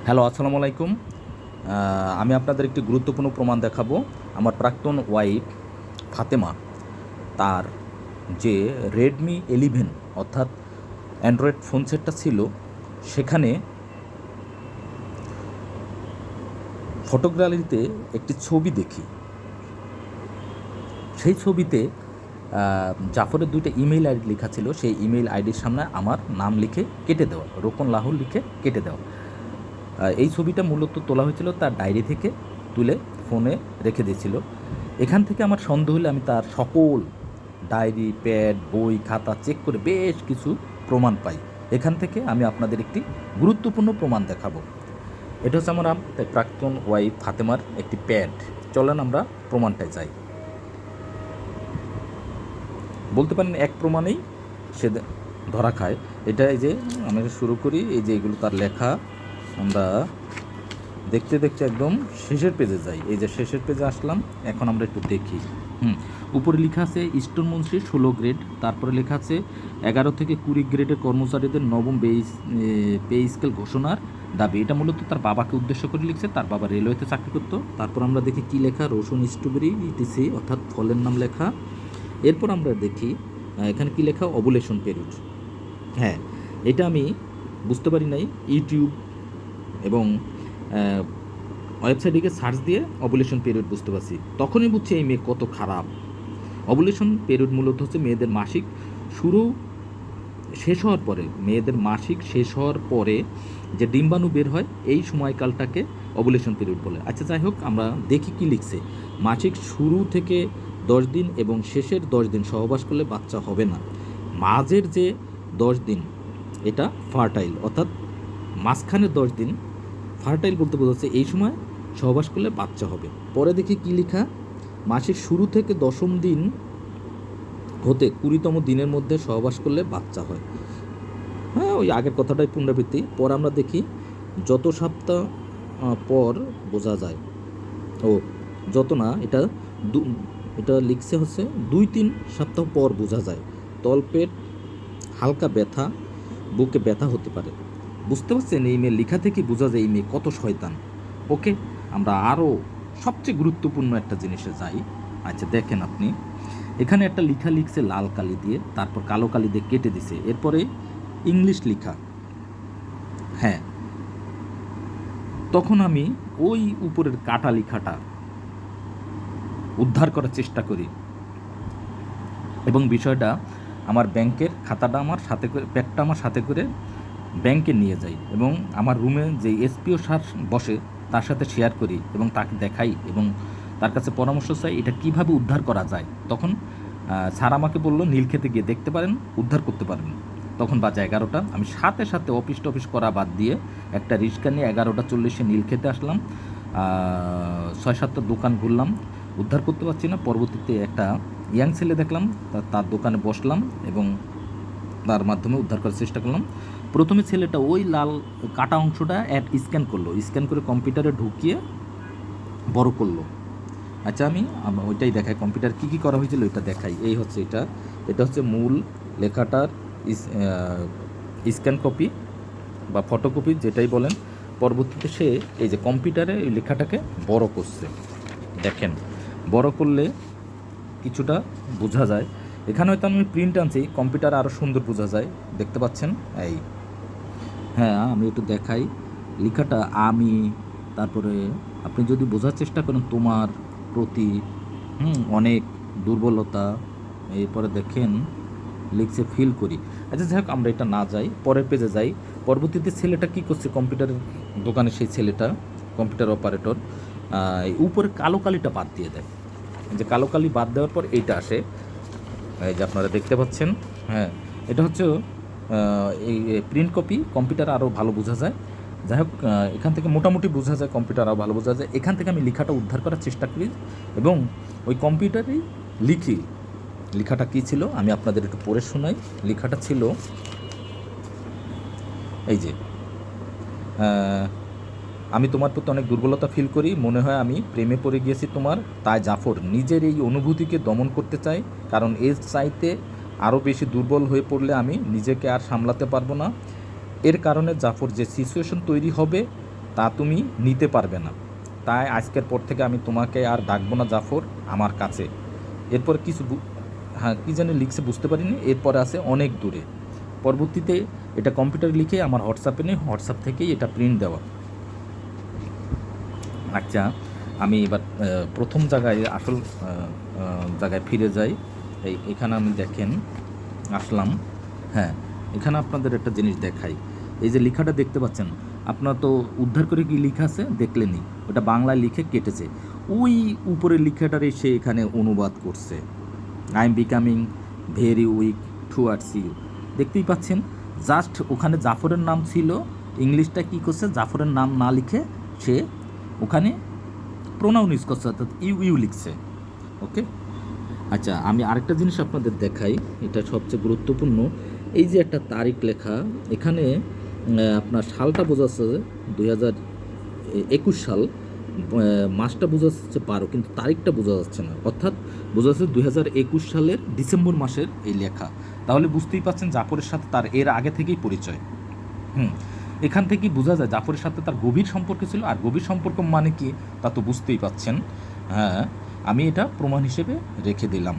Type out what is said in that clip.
Hello, আসসালামু আলাইকুম। আমি আপনাদের একটি গুরুত্বপূর্ণ প্রমাণ দেখাবো। আমার প্রাক্তন ওয়াইফ ফাতেমা তার যে রেডমি 11 অর্থাৎ অ্যান্ড্রয়েড ফোন সেটটা ছিল, সেখানে ফটো গ্যালারিতে একটি ছবি দেখি। সেই ছবিতে জাফরের 2টা ইমেইল আইডি লেখা ছিল। সেই ইমেইল আইডির সামনে আমার নাম লিখে কেটে দেওয়া, রোকন লাহুর লিখে কেটে দেওয়া। এই ছবিটা মূলত তোলা হয়েছিল তার ডায়েরি থেকে তুলে ফোনে রেখে দিয়েছিল। এখান থেকে আমার সন্দেহ হলে আমি তার সকল ডায়েরি, প্যাড, বই, খাতা চেক করে বেশ কিছু প্রমাণ পাই। এখান থেকে আমি আপনাদের একটি গুরুত্বপূর্ণ প্রমাণ দেখাবো। এটা হচ্ছে আমার প্রাক্তন ওয়াইফ ফাতেমার একটি প্যাড। চলেন আমরা প্রমাণটায় যাই। বলতে পারেন এক প্রমাণেই সে ধরা খায়। এটা এই যে আমরা শুরু করি, এই যে এগুলো তার লেখা। আমরা দেখতে দেখতে একদম শেষের পেজে যাই। এই যে শেষের পেজে আসলাম, এখন আমরা একটু দেখি। উপরে লেখা আছে ইস্টন মন্ত্রী 16 গ্রেড, তারপরে লেখা আছে 11 থেকে 20 গ্রেডের কর্মচারীদের নবম পে স্কেল ঘোষণার দাবি। এটা মূলত তার বাবাকে উদ্দেশ্য করে লিখছে, তার বাবা রেলওয়েতে চাকরি করতো। তারপর আমরা দেখি কি লেখা, রসুন, স্ট্রবেরি, ইটিসি অর্থাৎ ফলের নাম লেখা। এরপর আমরা দেখি এখানে কি লেখা, অবুলেশন পেরিয়ড। হ্যাঁ, এটা আমি বুঝতে পারি নাই, ইউটিউব এবং ওয়েবসাইটে গিয়ে সার্চ দিয়ে অবুলেশন পিরিয়ড বুঝতে পারছি। তখনই বুঝছি এই মেয়ে কত খারাপ। অবুলেশন পিরিয়ড মূলত হচ্ছে মেয়েদের মাসিক শেষ হওয়ার পরে, মেয়েদের মাসিক শেষ হওয়ার পরে যে ডিম্বাণু বের হয়, এই সময়কালটাকে অবুলেশন পিরিয়ড বলে। আচ্ছা, যাই হোক, আমরা দেখি কি লিখছে। মাসিক শুরু থেকে 10 দিন এবং শেষের 10 দিন সহবাস করলে বাচ্চা হবে না। মাঝের যে 10 দিন এটা ফার্টাইল, অর্থাৎ মাঝখানের 10 দিন ফার্টাইল বলতে বোঝাচ্ছে এই সময় সহবাস করলে বাচ্চা হবে। পরে দেখি কি লেখা, মাসের শুরু থেকে 10ম দিন হতে 20তম দিনের মধ্যে সহবাস করলে বাচ্চা হয়। হ্যাঁ, ওই আগের কথাটাই পুনরাবৃত্তি। পর আমরা দেখি যত সপ্তাহ পর বোঝা যায়, ও যত না, এটা লিখছে হচ্ছে 2-3 সপ্তাহ পর বোঝা যায়। তলপেট হালকা ব্যথা, বুকে ব্যথা হতে পারে। বুঝতে পারছেন, এই মেয়ের লেখা থেকে বোঝা যায় এই মেয়ে কত শয়তান। ওকে, আমরা আরও সবচেয়ে গুরুত্বপূর্ণ একটা জিনিসে যাই। আচ্ছা, দেখেন আপনি, এখানে একটা লেখা লিখছে লাল কালি দিয়ে, তারপর কালো কালি দিয়ে কেটে দিছে, এরপরে ইংলিশ লেখা। হ্যাঁ, তখন আমি ওই উপরের কাটা লেখাটা উদ্ধার করার চেষ্টা করি এবং বিষয়টা আমার ব্যাংকের খাতাটা আমার সাথে করে, প্যাকটা আমার সাথে করে ব্যাংকে নিয়ে যাই এবং আমার রুমে যে এসপিও স্যার বসে তার সাথে শেয়ার করি এবং তাকে দেখাই এবং তার কাছে পরামর্শ চাই এটা কিভাবে উদ্ধার করা যায়। তখন স্যার আমাকে বলল নীলক্ষেতে গিয়ে দেখতে পারেন, উদ্ধার করতে পারবেন। তখন বাজে 11টা। আমি সাথে সাথে অফিস করা বাদ দিয়ে একটা রিক্সা নিয়ে 11টা 40-এ নীলক্ষেতে আসলাম। 6-7টা দোকান ঘুরলাম, উদ্ধার করতে পারছি না। পরবর্তীতে একটা ইয়াং ছেলে দেখলাম, তার দোকানে বসলাম এবং তার মাধ্যমে উদ্ধার করার চেষ্টা করলাম। প্রথমে ছেলেটা ওই লাল কাটা অংশটা স্ক্যান করলো, স্ক্যান করে কম্পিউটারে ঢুকিয়ে বড় করলো। আচ্ছা, আমি ওইটাই দেখাই, কম্পিউটার কী কী করা হয়েছিল এটা দেখাই। এই হচ্ছে এটা হচ্ছে মূল লেখাটার স্ক্যান কপি বা ফটোকপি যেটাই বলেন। পরবর্তীতে সে এই যে কম্পিউটারে এই লেখাটাকে বড় করছে। দেখেন, বড় করলে কিছুটা বোঝা যায়। এখানে হয়তো আমি প্রিন্ট আনছি, কম্পিউটারে আরও সুন্দর বোঝা যায়, দেখতে পাচ্ছেন। এই, হ্যাঁ, আমি একটু দেখাই লেখাটা। আমি, তারপরে আপনি যদি বোঝার চেষ্টা করেন, তোমার প্রতি অনেক দুর্বলতা। এরপরে দেখেন লিখছে ফিল করি। আচ্ছা, যাই হোক, আমরা এটা না যাই, পরের পেজে যাই। পরবর্তীতে ছেলেটা কী করছে, কম্পিউটারের দোকানে সেই ছেলেটা, কম্পিউটার অপারেটর, উপরে কালো কালিটা বাদ দিয়ে দেয়। যে কালো কালি বাদ দেওয়ার পর এইটা আসে, এই যে আপনারা দেখতে পাচ্ছেন। হ্যাঁ, এটা হচ্ছে এই প্রিন্ট কপি। কম্পিউটার আরও ভালো বোঝা যায়। যাই হোক, এখান থেকে মোটামুটি বোঝা যায়, কম্পিউটার আরও ভালো বোঝা যায়। এখান থেকে আমি লেখাটা উদ্ধার করার চেষ্টা করি এবং ওই কম্পিউটারেই লিখি। লেখাটা কী ছিল আমি আপনাদের একটু পড়ে শোনাই। লেখাটা ছিল এই যে, আমি তোমার প্রতি অনেক দুর্বলতা ফিল করি, মনে হয় আমি প্রেমে পড়ে গিয়েছি তোমার। তাই জাফর নিজের এই অনুভূতিকে দমন করতে চাই, কারণ এর চাইতে আরও বেশি দুর্বল হয়ে পড়লে আমি নিজেকে আর সামলাতে পারবো না। এর কারণে জাফর যে সিচুয়েশন তৈরি হবে তা তুমি নিতে পারবে না। তাই আজকের পর থেকে আমি তোমাকে আর ডাকবো না জাফর আমার কাছে। এরপর কিছু হ্যাঁ কী জানি লিখছে বুঝতে পারিনি। এরপরে আছে অনেক দূরে। পরবর্তীতে এটা কম্পিউটারে লিখে আমার হোয়াটসঅ্যাপে নেই, হোয়াটসঅ্যাপ থেকেই এটা প্রিন্ট দেওয়া। আচ্ছা, আমি এবার প্রথম জায়গায় আসল জায়গায় ফিরে যাই। এখানে আমি দেখেন আসলাম। হ্যাঁ, এখানে আপনাদের একটা জিনিস দেখাই। এই যে লেখাটা দেখতে পাচ্ছেন, আপনারা তো উদ্ধার করে কি লেখা আছে দেখলেনি, ওটা বাংলায় লিখে কেটেছে। ওই উপরের লেখাটারে সে এখানে অনুবাদ করছে, I am becoming very weak towards you. দেখতেই পাচ্ছেন, জাস্ট ওখানে জাফরের নাম ছিল, ইংলিশটা কী করছে, জাফরের নাম না লিখে সে ওখানে প্রোনাউন ইউজ করছে, অর্থাৎ ইউ ইউ লিখছে। ওকে, আচ্ছা আমি আরেকটা জিনিস আপনাদের দেখাই, এটা সবচেয়ে গুরুত্বপূর্ণ। এই যে একটা তারিখ লেখা এখানে, আপনার সালটা বোঝাচ্ছে 2021 সাল, মাসটা বোঝা যাচ্ছে 12, কিন্তু তারিখটা বোঝা যাচ্ছে না, অর্থাৎ বোঝা যাচ্ছে 2021 সালের ডিসেম্বর মাসের এই লেখা। তাহলে বুঝতেই পাচ্ছেন জাফরের সাথে তার এর আগে থেকেই পরিচয়। এখান থেকেই বোঝা যায় জাফরের সাথে তার গভীর সম্পর্ক ছিল। আর গভীর সম্পর্ক মানে কি তা তো বুঝতেই পাচ্ছেন। হ্যাঁ, আমি এটা প্রমাণ হিসেবে রেখে দিলাম।